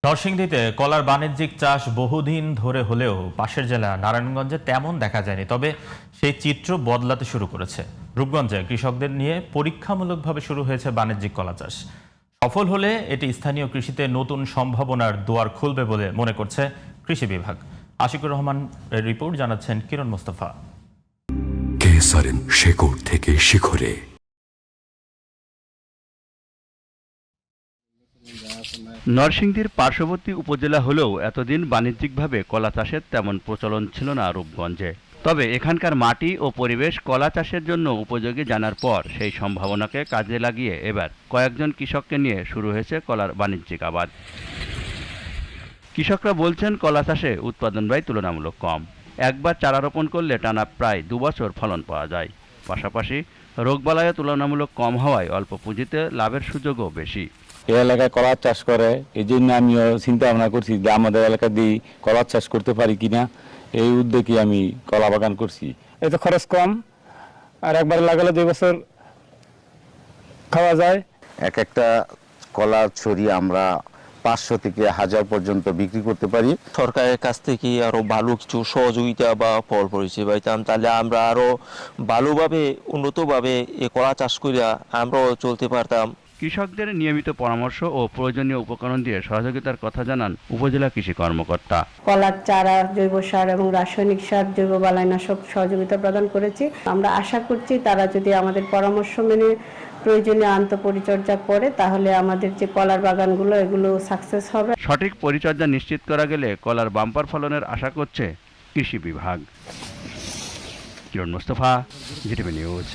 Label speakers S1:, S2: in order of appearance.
S1: নরসিংদীতে কলার বাণিজ্যিক চাষ বহুদিন ধরে হলেও পাশের জেলা নারায়ণগঞ্জে তেমন দেখা যায়নি, তবে সেই চিত্র বদলাতে শুরু করেছে। রূপগঞ্জে কৃষকদের নিয়ে পরীক্ষামূলকভাবে শুরু হয়েছে বাণিজ্যিক কলা চাষ। সফল হলে এটি স্থানীয় কৃষিতে নতুন সম্ভাবনার দুয়ার খুলবে বলে মনে করছে কৃষি বিভাগ। আশিকুর রহমান এর রিপোর্ট, জানাচ্ছেন কিরণ মোস্তফা।
S2: কেসারেন শেকড় থেকে শিখরে।
S3: নরসিংদীর পার্শ্ববর্তী উপজেলা হলেও এতদিন বাণিজ্যিকভাবে কলা চাষের তেমন প্রচলন ছিল না রূপগঞ্জে। তবে এখানকার মাটি ও পরিবেশ কলা চাষের জন্য উপযোগী জানার পর সেই সম্ভাবনাকে কাজে লাগিয়ে এবার কয়েকজন কৃষককে নিয়ে শুরু হয়েছে কলার বাণিজ্যিক আবাদ। কৃষকরা বলছেন কলা চাষে উৎপাদন ব্যয় তুলনামূলক কম। একবার চারা রোপণ করলে টানা প্রায় 2 বছর ফলন পাওয়া যায়। পাশাপাশি রোগবালাইও তুলনামূলক কম হওয়ায় অল্প পুঁজিতে লাভের সুযোগও বেশি।
S4: এই এলাকায় কলার চাষ করে, এই জন্য আমিও চিন্তা ভাবনা করছি যে আমাদের এলাকা দিয়ে কলার চাষ করতে পারি কিনা। এই উদ্যোগে আমি কলা বাগান করছি।
S5: এতে খরচ কম, আর একবার লাগালে 2 বছর খাওয়া যায়।
S6: এক একটা কলার ছড়ি আমরা 500 থেকে 1000 পর্যন্ত বিক্রি করতে পারি।
S7: সরকারের কাছ থেকে আরো ভালো কিছু সহযোগিতা বা ফল পরিষেবা পাইতাম, তাহলে আমরা আরো ভালোভাবে উন্নতভাবে এই কলা চাষ করিয়া আমরাও চলতে পারতাম।
S3: কৃষকদের নিয়মিত পরামর্শ ও প্রয়োজনীয় উপকরণ দিয়ে সহযোগিতার কথা জানান উপজেলা কৃষি কর্মকর্তা।
S8: কলার চারা, জৈব সার এবং রাসায়নিক সার, জৈব বালাইনাশক সহযোগিতা প্রদান করেছি। আমরা আশা করছি তারা যদি আমাদের পরামর্শ মেনে প্রয়োজনীয় আন্তঃপরিচর্যা করে, তাহলে আমাদের যে কলার বাগানগুলো এগুলো সাকসেস হবে।
S3: সঠিক পরিচর্যা নিশ্চিত করা গেলে কলার বাম্পার ফলনের আশা করছে কৃষি বিভাগ। কিরণ মোস্তফা, জিটিভি নিউজ।